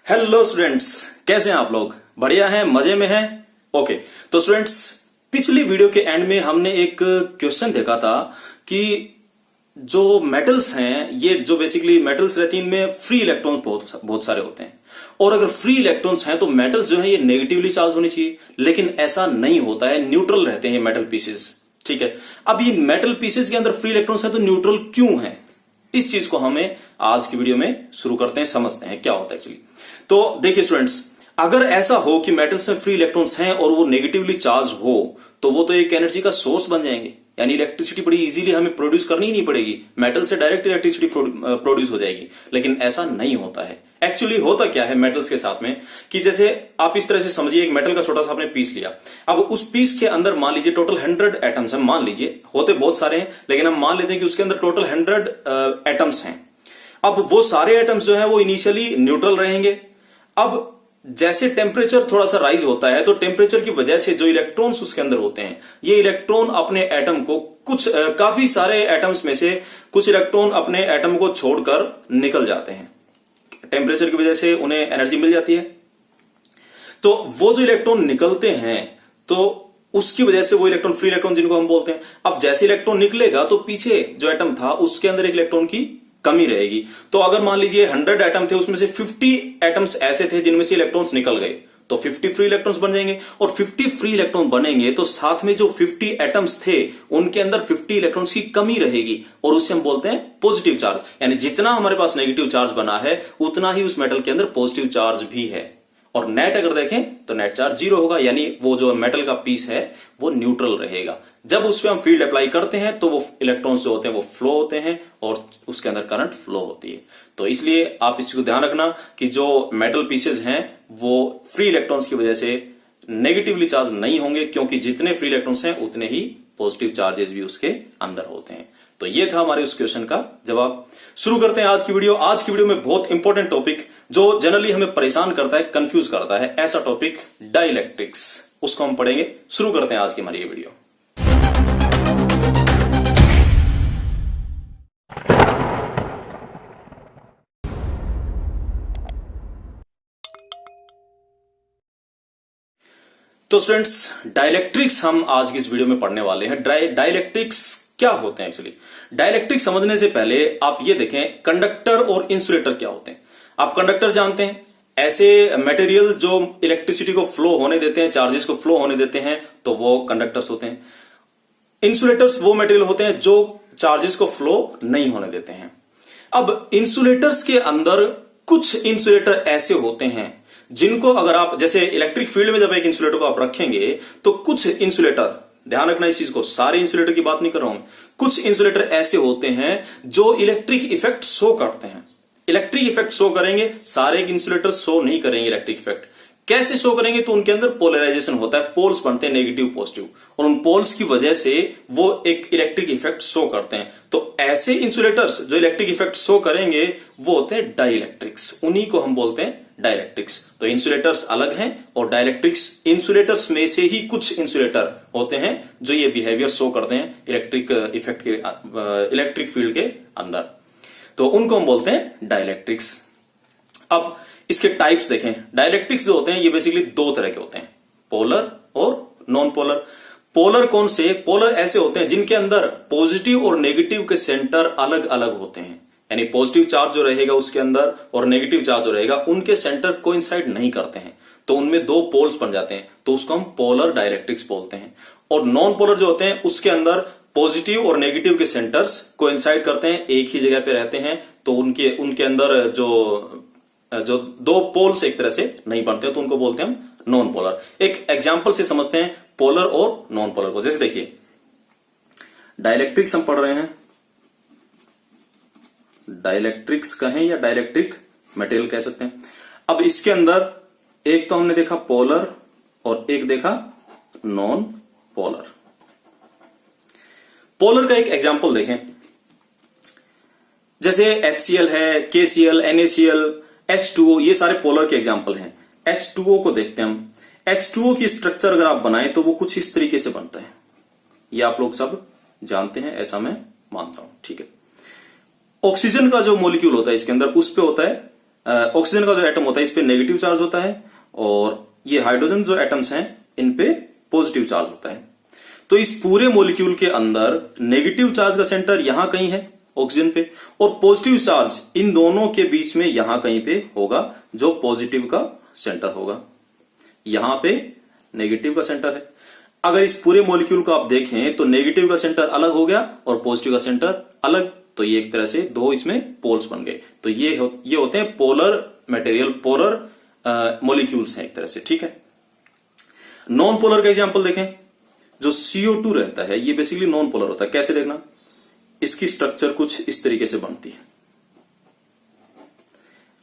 Hello students, कैसे हैं आप लोग? बढ़िया हैं, मजे में हैं? ओके, तो स्टूडेंट्स, पिछली वीडियो के एंड में हमने एक क्वेश्चन देखा था कि जो मेटल्स हैं, ये जो बेसिकली मेटल्स रहती हैं, इनमें फ्री इलेक्ट्रॉन्स बहुत सारे होते हैं। और अगर फ्री इलेक्ट्रॉन्स हैं तो मेटल्स जो है ये नेगेटिवली चार्ज होनी चाहिए, लेकिन ऐसा नहीं होता है, न्यूट्रल रहते हैं ये मेटल पीसेस। ठीक है, अब ये मेटल पीसेस के अंदर फ्री इलेक्ट्रॉन्स हैं तो न्यूट्रल क्यों है? इस चीज को हमें आज की वीडियो में शुरू करते हैं, समझते हैं क्या होता है एक्चुअली। तो देखिए स्टूडेंट्स, अगर ऐसा हो कि मेटल्स में फ्री इलेक्ट्रॉन्स हैं और वो नेगेटिवली चार्ज हो, तो वो तो एक एनर्जी का सोर्स बन जाएंगे, यानी इलेक्ट्रिसिटी बड़ी इजीली हमें प्रोड्यूस करनी ही नहीं पड़ेगी, मेटल से डायरेक्ट इलेक्ट्रिसिटी प्रोड्यूस हो जाएगी। लेकिन ऐसा नहीं होता है। एक्चुअली होता क्या है मेटल्स के साथ में कि जैसे आप इस तरह से समझिए, एक मेटल का छोटा सा आपने पीस लिया। अब उस पीस के अंदर मान लीजिए टोटल 100 एटम्स हैं, मान लीजिए, होते बहुत सारे हैं लेकिन हम मान लेते हैं कि उसके अंदर टोटल 100 एटम्स हैं। अब वो सारे एटम्स जो है वो इनिशियली न्यूट्रल रहेंगे। अब जैसे टेम्परेचर थोड़ा सा राइज होता है तो टेम्परेचर की वजह से जो इलेक्ट्रॉन्स उसके अंदर होते हैं, ये इलेक्ट्रॉन अपने एटम को काफी सारे एटम्स में से कुछ इलेक्ट्रॉन अपने एटम को छोड़कर निकल जाते हैं। टेम्परेचर की वजह से उन्हें एनर्जी मिल जाती है। तो वो जो इलेक्ट्रॉन निकलते हैं तो उसकी वजह से वो इलेक्ट्रॉन, फ्री इलेक्ट्रॉन जिनको हम बोलते हैं, अब जैसे इलेक्ट्रॉन निकलेगा तो पीछे जो एटम था उसके अंदर एक इलेक्ट्रॉन की कमी रहेगी। तो अगर मान लीजिए 100 एटम थे, उसमें से 50 एटम्स ऐसे थे जिनमें से इलेक्ट्रॉन्स निकल गए, तो 50 फ्री इलेक्ट्रॉन्स बन जाएंगे। और 50 फ्री इलेक्ट्रॉन बनेंगे तो साथ में जो 50 एटम्स थे उनके अंदर 50 इलेक्ट्रॉन्स की कमी रहेगी, और उसे हम बोलते हैं पॉजिटिव चार्ज। यानी जितना हमारे पास नेगेटिव चार्ज बना है उतना ही उस मेटल के अंदर पॉजिटिव चार्ज भी है। और नेट अगर देखें तो नेट चार्ज 0 होगा, यानी वो जो मेटल का पीस है वो न्यूट्रल रहेगा। जब उस पर हम फील्ड अप्लाई करते हैं तो वो इलेक्ट्रॉन्स जो होते हैं वो फ्लो होते हैं और उसके अंदर करंट फ्लो होती है। तो इसलिए आप इसको ध्यान रखना कि जो मेटल पीसेज हैं वो फ्री इलेक्ट्रॉन्स की वजह से नेगेटिवली चार्ज नहीं होंगे, क्योंकि जितने फ्री इलेक्ट्रॉन्स हैं उतने ही पॉजिटिव चार्जेस भी उसके अंदर होते हैं। तो ये था हमारे उस क्वेश्चन का जवाब। शुरू करते हैं आज की वीडियो। आज की वीडियो में बहुत इंपॉर्टेंट टॉपिक जो जनरली हमें परेशान करता है, कंफ्यूज करता है, ऐसा टॉपिक डाइलेक्ट्रिक्स, उसको हम पढ़ेंगे। शुरू करते हैं आज की हमारी ये वीडियो। तो स्टूडेंट्स, डाइलेक्ट्रिक्स हम आज की इस वीडियो में पढ़ने वाले हैं। डाइलेक्ट्रिक्स क्या होते हैं एक्चुअली? डाइलेक्ट्रिक्स समझने से पहले आप ये देखें कंडक्टर और इंसुलेटर क्या होते हैं। आप कंडक्टर जानते हैं, ऐसे मटेरियल जो इलेक्ट्रिसिटी को फ्लो होने देते हैं, चार्जेस को फ्लो होने देते हैं, तो वो कंडक्टर्स होते हैं। इंसुलेटर्स वो मटेरियल होते हैं जो चार्जेस को फ्लो नहीं होने देते हैं। अब इंसुलेटर्स के अंदर कुछ इंसुलेटर ऐसे होते हैं जिनको अगर आप, जैसे इलेक्ट्रिक फील्ड में जब एक इंसुलेटर को आप रखेंगे तो कुछ इंसुलेटर, ध्यान रखना इस चीज को, सारे इंसुलेटर की बात नहीं कर रहा हूं, कुछ इंसुलेटर ऐसे होते हैं जो इलेक्ट्रिक इफेक्ट शो करते हैं। इलेक्ट्रिक इफेक्ट शो करेंगे, सारे इंसुलेटर शो नहीं करेंगे इलेक्ट्रिक इफेक्ट। कैसे शो करेंगे? तो उनके अंदर पोलराइजेशन होता है, पोल्स बनते हैं नेगेटिव पॉजिटिव, और उन पोल्स की वजह से वो एक इलेक्ट्रिक इफेक्ट शो करते हैं। तो ऐसे इंसुलेटर्स जो इलेक्ट्रिक इफेक्ट शो करेंगे वो होते हैं डाइलेक्ट्रिक्स, उन्हीं को हम बोलते हैं डाइलेक्ट्रिक्स। तो इंसुलेटर्स अलग हैं और डाइलेक्ट्रिक्स, इंसुलेटर्स में से ही कुछ इंसुलेटर होते हैं जो ये बिहेवियर शो करते हैं इलेक्ट्रिक इफेक्ट के, इलेक्ट्रिक फील्ड के अंदर, तो उनको हम बोलते हैं डाइलेक्ट्रिक्स। अब इसके टाइप्स देखें। डाइलेक्ट्रिक्स जो होते हैं ये बेसिकली दो तरह के होते हैं, पोलर और नॉन पोलर। पोलर कौन से? पोलर ऐसे होते हैं जिनके अंदर पॉजिटिव और नेगेटिव के सेंटर अलग अलग होते हैं, यानी पॉजिटिव चार्ज जो रहेगा उसके अंदर और नेगेटिव चार्ज जो रहेगा उनके सेंटर कोइंसाइड नहीं करते हैं, तो उनमें दो पोल्स बन जाते हैं, तो उसको हम पोलर डाइलेक्ट्रिक्स बोलते हैं। और नॉन पोलर जो होते हैं उसके अंदर पॉजिटिव और नेगेटिव के सेंटर्स कोइंसाइड करते हैं, एक ही जगह पे रहते हैं, तो उनके अंदर जो दो पोल्स एक तरह से नहीं बनते, तो उनको बोलते हैं हम नॉन पोलर। एक एग्जांपल से समझते हैं पोलर और नॉन पोलर को। जैसे देखिए, डाइलेक्ट्रिक्स हम पढ़ रहे हैं, डाइलेक्ट्रिक्स कहें या डाइलेक्ट्रिक मटेरियल कह सकते हैं। अब इसके अंदर एक तो हमने देखा पोलर और एक देखा नॉन पोलर। पोलर का एक एग्जांपल देखें, जैसे HCl है, KCl, NaCl, H2O, ये सारे पोलर के एग्जांपल हैं। H2O को देखते हैं हम। H2O की स्ट्रक्चर अगर आप बनाएं तो वो कुछ इस तरीके से बनता है, ये आप लोग सब जानते हैं, ऐसा मैं मानता हूं, ठीक है। ऑक्सीजन का जो मॉलिक्यूल होता है इसके अंदर, उस पे होता है ऑक्सीजन का जो एटम होता है इस पे नेगेटिव चार्ज होता है, और ये हाइड्रोजन जो एटम्स हैं इन पे पॉजिटिव चार्ज होता है। तो इस पूरे मॉलिक्यूल के अंदर नेगेटिव चार्ज का सेंटर यहां कहीं है ऑक्सीजन पे, और पॉजिटिव चार्ज इन दोनों के बीच में यहां कहीं पे होगा, जो पॉजिटिव का सेंटर होगा। यहां पे नेगेटिव का सेंटर है। अगर इस पूरे मॉलिक्यूल को आप देखें तो नेगेटिव का सेंटर अलग हो गया और पॉजिटिव का सेंटर अलग, तो ये एक तरह से दो इसमें पोल्स बन गए। तो ये होते हैं पोलर मटेरियल, पोलर मॉलिक्यूल्स हैं एक तरह से, ठीक है। नॉन पोलर का एग्जांपल देखें, जो CO2 रहता है ये बेसिकली नॉन पोलर होता है। कैसे देखना, इसकी स्ट्रक्चर कुछ इस तरीके से बनती है।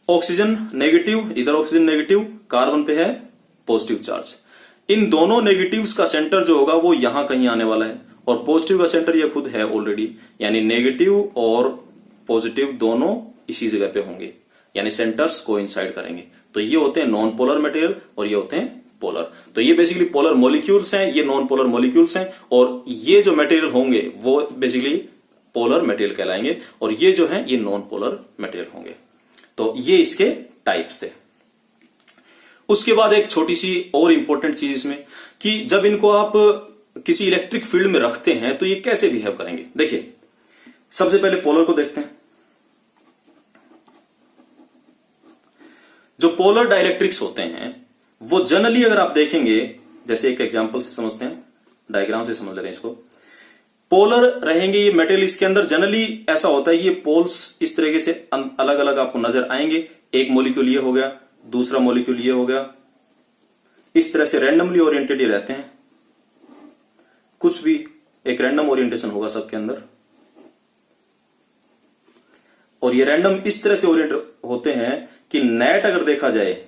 ऑक्सीजन नेगेटिव, इधर ऑक्सीजन नेगेटिव, कार्बन पे है पॉजिटिव चार्ज। इन दोनों नेगेटिव्स का सेंटर जो होगा वो यहां कहीं आने वाला है, और पॉजिटिव का सेंटर ये खुद है ऑलरेडी, यानी नेगेटिव और पॉजिटिव दोनों इसी जगह पे होंगे, यानी सेंटर्स कोइंसाइड करेंगे। तो ये होते हैं नॉन पोलर मटेरियल और ये होते हैं पोलर। तो ये बेसिकली पोलर मॉलिक्यूल्स हैं, ये नॉन पोलर मॉलिक्यूल्स हैं, और ये जो मटेरियल होंगे वो बेसिकली पोलर मटेरियल कहलाएंगे, और ये जो है ये नॉन पोलर मटेरियल होंगे। तो ये इसके टाइप्स थे। उसके बाद एक छोटी सी और इंपॉर्टेंट चीज इसमें, कि जब इनको आप किसी इलेक्ट्रिक फील्ड में रखते हैं तो ये कैसे बिहेव करेंगे। देखिए, सबसे पहले पोलर को देखते हैं। जो पोलर डाइलेक्ट्रिक्स होते हैं वो जनरली अगर आप देखेंगे, जैसे एक एग्जांपल से समझते हैं, डायग्राम से समझ लेते हैं इसको। पोलर रहेंगे ये मटेरियल, इसके अंदर जनरली ऐसा होता है, ये पोल्स इस तरीके से अलग अलग आपको नजर आएंगे। एक मॉलिक्यूल ये हो गया, दूसरा मॉलिक्यूल ये हो गया, इस तरह से रैंडमली ओरिएंटेड ये रहते हैं। कुछ भी एक रैंडम ओरिएंटेशन होगा सबके अंदर, और ये रैंडम इस तरह से ओरिएंट होते हैं कि नेट अगर देखा जाए,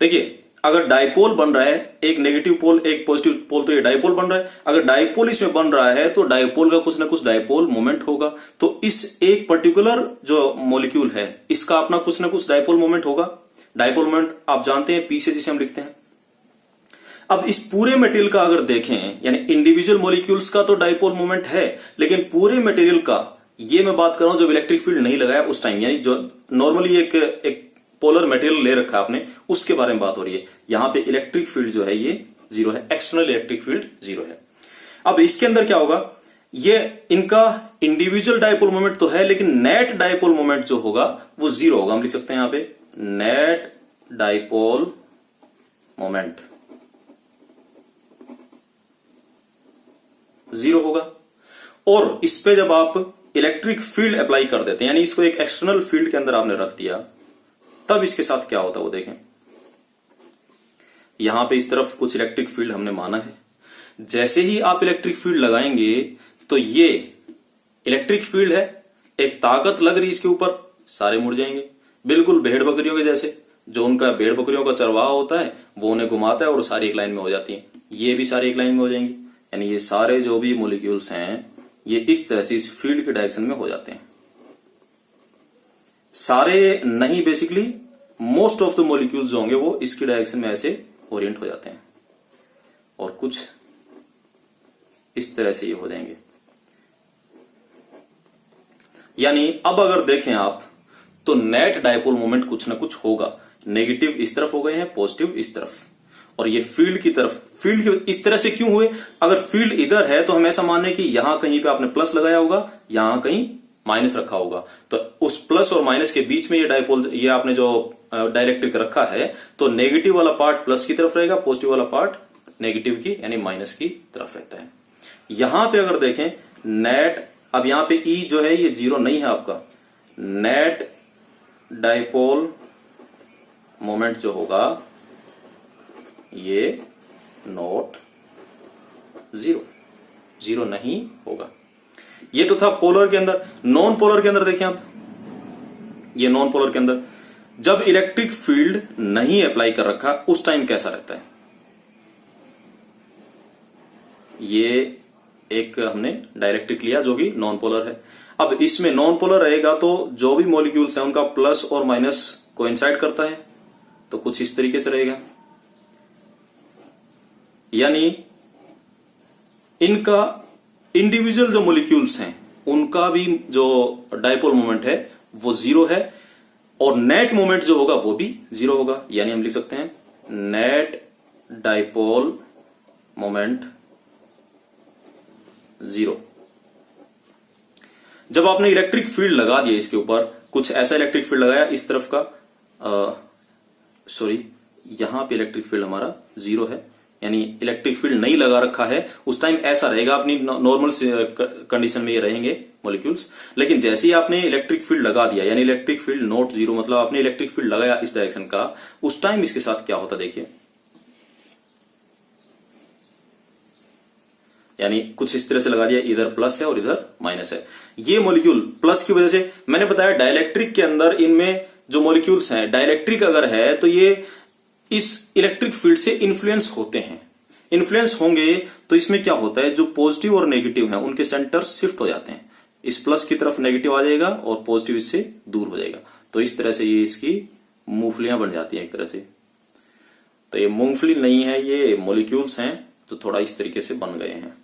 देखिए अगर डाइपोल बन रहा है, एक नेगेटिव पोल एक पॉजिटिव पोल, तो ये डाइपोल बन रहा है। अगर डाइपोल इसमें बन रहा है तो डाइपोल का कुछ ना कुछ डाइपोल मोमेंट होगा। तो इस एक पर्टिकुलर जो मॉलिक्यूल है इसका अपना कुछ ना कुछ डाइपोल मोमेंट होगा। डाइपोल मोमेंट आप जानते हैं, पी से जिसे हम लिखते हैं। अब इस पूरे मटेरियल का अगर देखें, यानी इंडिविजुअल मॉलिक्यूल्स का तो डाइपोल मोमेंट है, लेकिन पूरे मटेरियल का ये मैं बात कर रहा हूं जब इलेक्ट्रिक फील्ड नहीं लगाया उस टाइम, यानी जो नॉर्मली एक पोलर मटेरियल ले रखा है आपने, उसके बारे में बात हो रही है। यहां पे इलेक्ट्रिक फील्ड जो है ये जीरो है, एक्सटर्नल इलेक्ट्रिक फील्ड जीरो है। अब इसके अंदर क्या होगा, ये इनका इंडिविजुअल डाइपोल मोमेंट तो है, लेकिन नेट डाइपोल मोमेंट जो होगा वो जीरो होगा। हम लिख सकते हैं यहां पे नेट डाइपोल मोमेंट जीरो होगा। और इस पे जब आप इलेक्ट्रिक फील्ड अप्लाई कर देते हैं, यानी इसको एक एक्सटर्नल फील्ड के अंदर आपने रख दिया, तब इसके साथ क्या होता है वो देखें। यहां पे इस तरफ कुछ इलेक्ट्रिक फील्ड हमने माना है, जैसे ही आप इलेक्ट्रिक फील्ड लगाएंगे तो ये इलेक्ट्रिक फील्ड है, एक ताकत लग रही इसके ऊपर, सारे मुड़ जाएंगे, बिल्कुल भेड़ बकरियों के जैसे। जो उनका भेड़ बकरियों का चरवाहा होता है वो उन्हें घुमाता है और सारी एक लाइन में हो जाती है, ये भी सारी एक लाइन में हो जाएंगी। यानी ये सारे जो भी मॉलिक्यूल्स हैं ये इस तरह से इस फील्ड के डायरेक्शन में हो जाते हैं। सारे नहीं, basically most of the molecules जो होंगे वो इसकी डायरेक्शन में ऐसे ओरिएंट हो जाते हैं, और कुछ इस तरह से ये हो जाएंगे। यानी अब अगर देखें आप तो नेट डाइपोल मोमेंट कुछ ना कुछ होगा। नेगेटिव इस तरफ हो गए हैं, पॉजिटिव इस तरफ, और ये फील्ड की तरफ। फील्ड इस तरह से क्यों हुए, अगर फील्ड इधर है तो हम ऐसा माने कि यहां कहीं पे आपने प्लस लगाया होगा, यहां कहीं माइनस रखा होगा, तो उस प्लस और माइनस के बीच में ये डाइपोल, ये आपने जो डाइलेक्ट्रिक रखा है, तो नेगेटिव वाला पार्ट प्लस की तरफ रहेगा, पॉजिटिव वाला पार्ट नेगेटिव की यानी माइनस की तरफ रहता है। यहां पे अगर देखें नेट, अब यहां पे ई जो है ये जीरो नहीं है आपका, नेट डाइपोल मोमेंट जो होगा ये नॉट जीरो, जीरो नहीं होगा। ये तो था पोलर के अंदर। नॉन पोलर के अंदर देखें आप, ये नॉन पोलर के अंदर जब इलेक्ट्रिक फील्ड नहीं अप्लाई कर रखा उस टाइम कैसा रहता है। ये एक हमने डाइलेक्ट्रिक लिया जो कि नॉन पोलर है। अब इसमें नॉन पोलर रहेगा तो जो भी मॉलिक्यूल्स हैं उनका प्लस और माइनस कोइंसाइड करता है, तो कुछ इस तरीके से रहेगा। यानी इनका इंडिविजुअल जो मॉलिक्यूल्स हैं उनका भी जो डाइपोल मोमेंट है वो जीरो है, और नेट मोमेंट जो होगा वो भी जीरो होगा। यानी हम लिख सकते हैं नेट डाइपोल मोमेंट जीरो। जब आपने इलेक्ट्रिक फील्ड लगा दिया इसके ऊपर, कुछ ऐसा इलेक्ट्रिक फील्ड लगाया इस तरफ का, सॉरी यहां पे इलेक्ट्रिक फील्ड हमारा जीरो है, यानी इलेक्ट्रिक फील्ड नहीं लगा रखा है, उस टाइम ऐसा रहेगा, अपनी नॉर्मल कंडीशन में ये रहेंगे मॉलिक्यूल्स। लेकिन जैसे ही आपने इलेक्ट्रिक फील्ड लगा दिया, यानी इलेक्ट्रिक फील्ड नॉट जीरो, मतलब आपने इलेक्ट्रिक फील्ड लगाया इस डायरेक्शन का, उस टाइम इसके साथ क्या होता देखिए, यानी कुछ इस तरह से लगा दिया, इधर प्लस है और इधर माइनस है। ये मॉलिक्यूल प्लस की वजह से, मैंने बताया डाइलेक्ट्रिक के अंदर इनमें जो मॉलिक्यूल्स हैं, डाइलेक्ट्रिक अगर है तो ये इस इलेक्ट्रिक फील्ड से इन्फ्लुएंस होते हैं। इन्फ्लुएंस होंगे तो इसमें क्या होता है, जो पॉजिटिव और नेगेटिव हैं उनके सेंटर शिफ्ट हो जाते हैं, इस प्लस की तरफ नेगेटिव आ जाएगा और पॉजिटिव इससे दूर हो जाएगा। तो इस तरह से ये इसकी मूंगफलियां बन जाती हैं एक तरह से। तो ये मूंगफली नहीं है, ये मॉलिक्यूल्स हैं तो थोड़ा इस तरीके से बन गए हैं,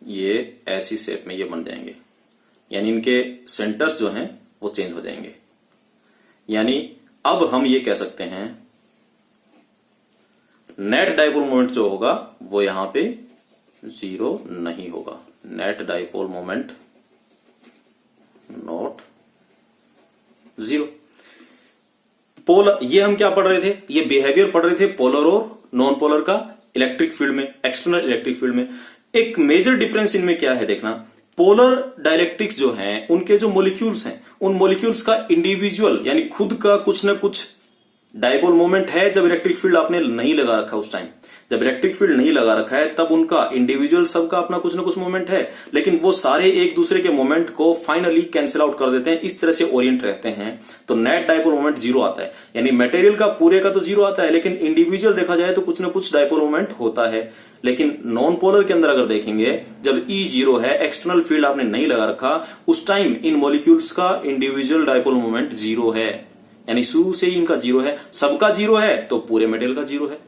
ये ऐसी शेप में ये बन जाएंगे, यानी इनके सेंटर्स जो हैं वो चेंज हो जाएंगे। यानी अब हम ये कह सकते हैं नेट डाइपोल मोमेंट जो होगा वो यहां पे जीरो नहीं होगा। Net dipole moment not zero. Polar, ये हम क्या पढ़ रहे थे, ये बिहेवियर पढ़ रहे थे पोलर और नॉन पोलर का इलेक्ट्रिक फील्ड में, एक्सटर्नल इलेक्ट्रिक फील्ड में। एक मेजर डिफरेंस इनमें क्या है देखना, पोलर डाइलेक्ट्रिक्स जो हैं उनके जो मॉलिक्यूल्स हैं, उन मॉलिक्यूल्स का इंडिविजुअल यानी खुद का कुछ ना कुछ डाइपोल मोमेंट है। जब इलेक्ट्रिक फील्ड आपने नहीं लगा रखा, उस टाइम जब इलेक्ट्रिक फील्ड नहीं लगा रखा है तब उनका इंडिविजुअल सबका अपना कुछ ना कुछ मोमेंट है, लेकिन वो सारे एक दूसरे के मोमेंट को फाइनली कैंसिल आउट कर देते हैं, इस तरह से ओरिएंट रहते हैं। तो नेट डाइपोल मोमेंट जीरो आता है, यानी मटेरियल का पूरे का तो जीरो आता है, लेकिन इंडिविजुअल देखा जाए तो कुछ ना कुछ डाइपोल मोमेंट होता है। लेकिन नॉन पोलर के अंदर अगर देखेंगे, जब ई जीरो है, एक्सटर्नल फील्ड आपने नहीं लगा रखा, उस टाइम इन मॉलिक्यूल्स का इंडिविजुअल डाइपोल मोमेंट जीरो है, यानी शुरू से ही इनका जीरो है। सबका जीरो है तो पूरे मटेरियल का जीरो है।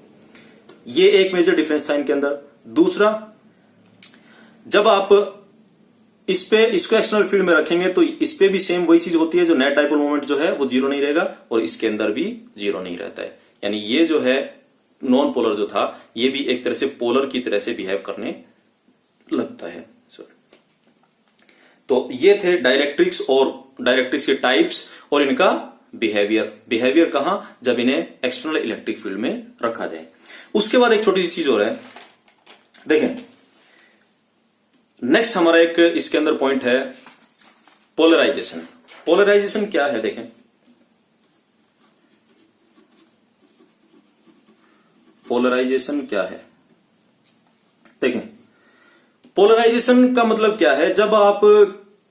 ये एक मेजर डिफरेंस था इनके अंदर। दूसरा, जब आप इसको एक्सटर्नल फील्ड में रखेंगे तो इस पे भी सेम वही चीज होती है, जो नेट डाइपोल मोमेंट जो है वो जीरो नहीं रहेगा और इसके अंदर भी जीरो नहीं रहता है। यानी ये जो है नॉन पोलर जो था, ये भी एक तरह से पोलर की तरह से बिहेव करने लगता है। तो ये थे डाइलेक्ट्रिक्स और डाइलेक्ट्रिक्स के टाइप्स और इनका बिहेवियर कहां, जब इन्हें एक्सटर्नल इलेक्ट्रिक फील्ड में रखा जाए। उसके बाद एक छोटी सी चीज और है, देखें नेक्स्ट हमारा एक इसके अंदर पॉइंट है पोलराइजेशन। पोलराइजेशन क्या है देखें, पोलराइजेशन क्या है देखें। पोलराइजेशन का मतलब क्या है, जब आप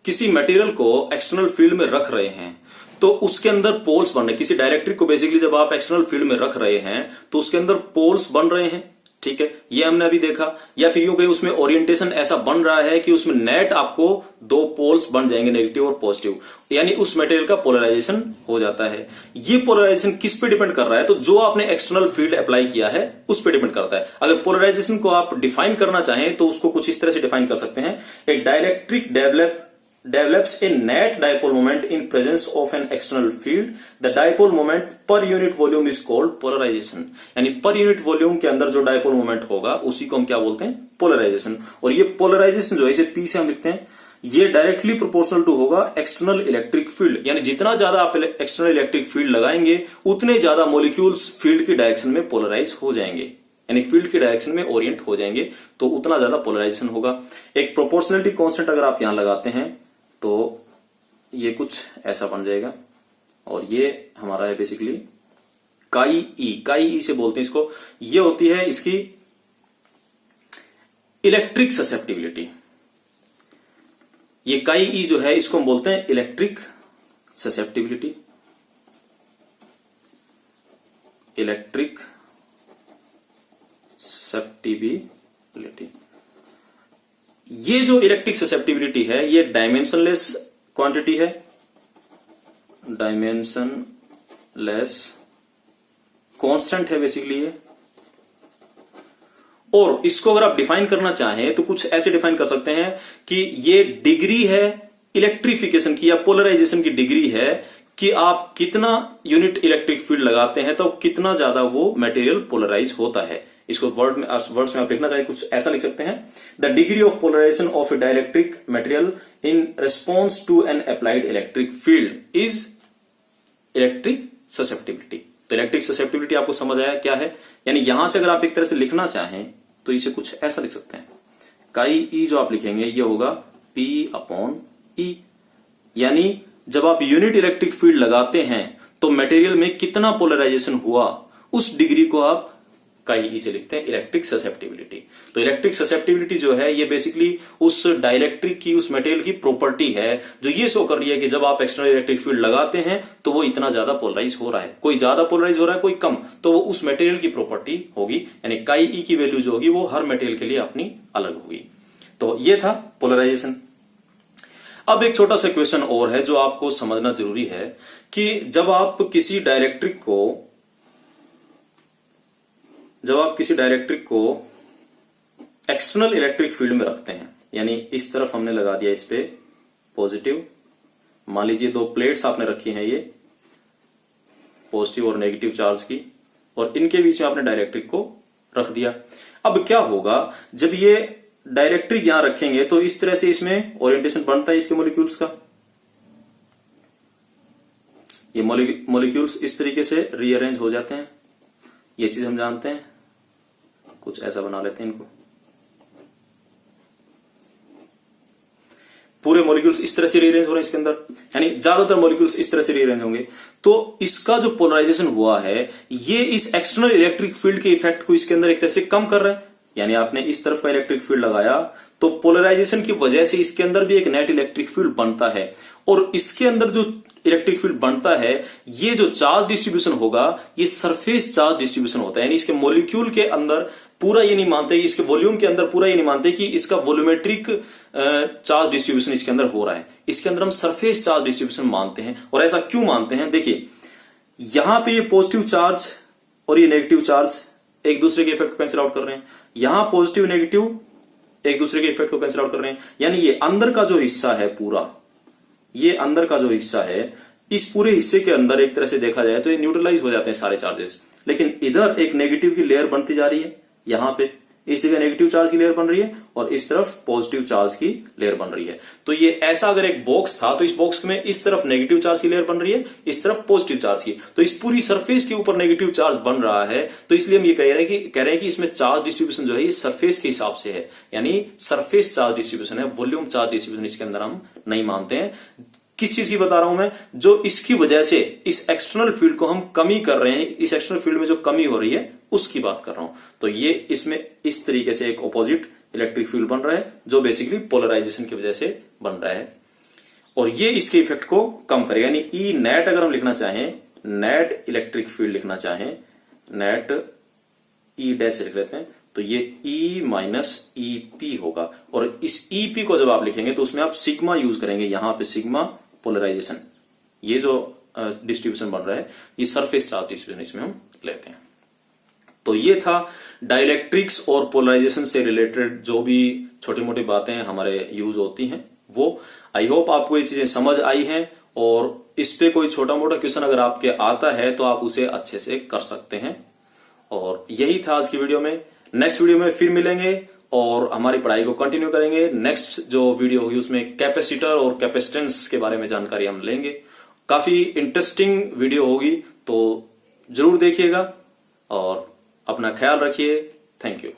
किसी मटेरियल को एक्सटर्नल फील्ड में रख रहे हैं तो उसके अंदर पोल्स बन रहे हैं। किसी डाइलेक्ट्रिक को बेसिकली जब आप एक्सटर्नल फील्ड में रख रहे हैं तो उसके अंदर पोल्स बन रहे हैं, ठीक है, ये हमने अभी देखा। या फिर यूं कहीं उसमें ओरिएंटेशन ऐसा बन रहा है कि उसमें नेट आपको दो पोल्स बन जाएंगे, नेगेटिव और पॉजिटिव, यानी उस मटेरियल का पोलराइजेशन हो जाता है। ये पोलराइजेशन किस पे डिपेंड कर रहा है, तो जो आपने एक्सटर्नल फील्ड अप्लाई किया है उस पे डिपेंड करता है। अगर पोलराइजेशन को आप डिफाइन करना चाहें तो उसको कुछ इस तरह से डिफाइन कर सकते हैं, एक dielectric develops a net dipole moment in presence of an external field. The dipole moment per unit volume is called polarization. यानी पर यूनिट वॉल्यूम के अंदर जो डाइपोल मोमेंट होगा उसी को हम क्या बोलते हैं, पोलराइजेशन। और ये पोलराइजेशन जो है, इसे पी से हम लिखते हैं, ये डायरेक्टली प्रोपोर्शनल टू होगा एक्सटर्नल इलेक्ट्रिक फील्ड। यानी जितना ज्यादा आप एक्सटर्नल इलेक्ट्रिक फील्ड लगाएंगे उतने ज्यादा मॉलिक्यूल्स फील्ड की डायरेक्शन में पोलराइज हो जाएंगे, यानी फील्ड की डायरेक्शन में ओरिएंट हो जाएंगे, तो उतना ज्यादा पोलराइजेशन होगा। एक प्रोपोर्शनलिटी कांस्टेंट अगर आप यहां लगाते हैं तो ये कुछ ऐसा बन जाएगा, और ये हमारा है बेसिकली काई ई से बोलते हैं इसको। ये होती है इसकी इलेक्ट्रिक ससेप्टिबिलिटी। ये काई ई जो है इसको हम बोलते हैं इलेक्ट्रिक ससेप्टिबिलिटी। इलेक्ट्रिक ससेप्टिबिलिटी, ये जो इलेक्ट्रिक ससेप्टिबिलिटी है ये डायमेंशनलेस क्वांटिटी है, डायमेंशनलेस कांस्टेंट है बेसिकली ये। और इसको अगर आप डिफाइन करना चाहें तो कुछ ऐसे डिफाइन कर सकते हैं कि ये डिग्री है इलेक्ट्रिफिकेशन की या पोलराइजेशन की डिग्री है कि आप कितना यूनिट इलेक्ट्रिक फील्ड लगाते हैं तो कितना ज्यादा वो मटेरियल पोलराइज होता है। इसको वर्ड्स में आप लिखना चाहे कुछ ऐसा लिख सकते हैं, the degree of polarisation of a dielectric material in response to an applied electric field is electric susceptibility. तो इलेक्ट्रिक ससेप्टिबिलिटी आपको समझ आया क्या है, यानी यहां से अगर आप एक तरह से लिखना चाहें तो इसे कुछ ऐसा लिख सकते हैं, काई ई जो आप लिखेंगे ये होगा P अपॉन ई, यानी जब आप यूनिट इलेक्ट्रिक फील्ड लगाते हैं तो मटेरियल में कितना पोलराइजेशन हुआ उस डिग्री को आप काई ई से लिखते हैं इलेक्ट्रिक ससेप्टिबिलिटी। तो इलेक्ट्रिक ससेप्टिबिलिटी जो है ये बेसिकली उस डाइलेक्ट्रिक की, उस मटेरियल की प्रॉपर्टी है जो ये शो कर रही है कि जब आप एक्सटर्नल इलेक्ट्रिक फील्ड लगाते हैं तो वो इतना ज्यादा पोलराइज हो रहा है, कोई ज्यादा पोलराइज हो रहा है कोई कम, तो वो उस मटेरियल की प्रॉपर्टी होगी, यानी काई ई की वैल्यू जो होगी वो हर मटेरियल के लिए अपनी अलग होगी। तो ये था पोलराइजेशन। अब एक छोटा सा क्वेश्चन और है जो आपको समझना जरूरी है कि जब आप किसी डाइलेक्ट्रिक को एक्सटर्नल इलेक्ट्रिक फील्ड में रखते हैं, यानी इस तरफ हमने लगा दिया इस पे पॉजिटिव, मान लीजिए दो प्लेट्स आपने रखी हैं, ये पॉजिटिव और नेगेटिव चार्ज की, और इनके बीच में आपने डाइलेक्ट्रिक को रख दिया। अब क्या होगा जब ये डाइलेक्ट्रिक यहां रखेंगे तो इस तरह से इसमें ओरिएंटेशन बनता है इसके मॉलिक्यूल्स का, ये मॉलिक्यूल्स इस तरीके से रीअरेंज हो जाते हैं, ये चीज हम जानते हैं, कुछ ऐसा बना लेते हैं इनको, पूरे मॉलिक्यूल्स इस तरह से रीअरेंज हो रहे हैं इसके अंदर, यानी ज्यादातर मॉलिक्यूल्स इस तरह से रीअरेंज होंगे। तो इसका जो पोलराइजेशन हुआ है ये इस एक्सटर्नल इलेक्ट्रिक फील्ड के इफेक्ट को इसके अंदर एक तरह से कम कर रहा है, यानी आपने इस तरफ का इलेक्ट्रिक फील्ड लगाया तो पोलराइजेशन की वजह से इसके अंदर भी एक नेट इलेक्ट्रिक फील्ड बनता है, और इसके अंदर जो इलेक्ट्रिक फील्ड बनता है ये जो चार्ज डिस्ट्रीब्यूशन होगा ये सरफेस चार्ज डिस्ट्रीब्यूशन होता है, यानी इसके मॉलिक्यूल के अंदर पूरा ये नहीं मानते, इसके वॉल्यूम के अंदर पूरा ये नहीं मानते कि इसका वॉल्यूमेट्रिक चार्ज डिस्ट्रीब्यूशन इसके अंदर हो रहा है, इसके अंदर हम सरफेस चार्ज डिस्ट्रीब्यूशन मानते हैं। और ऐसा क्यों मानते हैं, देखिए यहां पे ये पॉजिटिव चार्ज और ये नेगेटिव चार्ज एक दूसरे के इफेक्ट को कैंसिल आउट कर रहे हैं, यहां पॉजिटिव नेगेटिव एक दूसरे के इफेक्ट को कैंसिल आउट कर रहे हैं, यानी ये अंदर का जो हिस्सा है पूरा, ये अंदर का जो हिस्सा है इस पूरे हिस्से के अंदर एक तरह से देखा जाए तो ये न्यूट्रलाइज हो जाते हैं सारे चार्जेस, लेकिन इधर एक नेगेटिव की लेयर बनती जा रही है, यहां पे इस जगह नेगेटिव चार्ज की लेयर बन रही है और इस तरफ पॉजिटिव चार्ज की लेयर बन रही है। तो ये ऐसा अगर एक बॉक्स था तो इस बॉक्स में इस तरफ नेगेटिव चार्ज की लेयर बन रही है, इस तरफ पॉजिटिव चार्ज की, तो इस पूरी सरफेस के ऊपर नेगेटिव चार्ज बन रहा है, तो इसलिए हम ये कह रहे हैं कि इसमें चार्ज डिस्ट्रीब्यूशन जो है ये सरफेस के हिसाब से है, यानी सरफेस चार्ज डिस्ट्रीब्यूशन है, वॉल्यूम चार्ज डिस्ट्रीब्यूशन इसके अंदर हम नहीं मानते हैं। किस चीज की बता रहा हूं मैं, जो इसकी वजह से इस एक्सटर्नल फील्ड को हम कमी कर रहे हैं, इस एक्सटर्नल फील्ड में जो कमी हो रही है उसकी बात कर रहा हूं। तो ये इसमें इस तरीके से एक ऑपोजिट इलेक्ट्रिक फील्ड बन रहा है जो बेसिकली पोलराइजेशन की वजह से बन रहा है, और ये इसके इफेक्ट को कम करेगा, यानी ई नेट अगर हम लिखना चाहें, नेट इलेक्ट्रिक फील्ड लिखना चाहें, नेट ई डैश से लिख लेते हैं, तो ये E माइनस ईपी होगा, और इस ईपी को जब आप लिखेंगे तो उसमें आप सिग्मा यूज करेंगे, यहां पे सिग्मा पोलराइजेशन, ये जो डिस्ट्रीब्यूशन बन रहा है ये सरफेस चार्ज डिस्ट्रीब्यूशन इसमें हम लेते हैं। तो ये था डाइलेक्ट्रिक्स और पोलराइजेशन से रिलेटेड जो भी छोटी मोटी बातें हमारे यूज होती हैं वो। आई होप आपको ये चीजें समझ आई हैं, और इस पे कोई छोटा मोटा क्वेश्चन अगर आपके आता है तो आप उसे अच्छे से कर सकते हैं। और यही था आज की वीडियो में, नेक्स्ट वीडियो में फिर मिलेंगे और हमारी पढ़ाई को कंटिन्यू करेंगे। नेक्स्ट जो वीडियो होगी उसमें कैपेसिटर और कैपेसिटेंस के बारे में जानकारी हम लेंगे, काफी इंटरेस्टिंग वीडियो होगी, तो जरूर देखिएगा और अपना ख्याल रखिए। Thank you.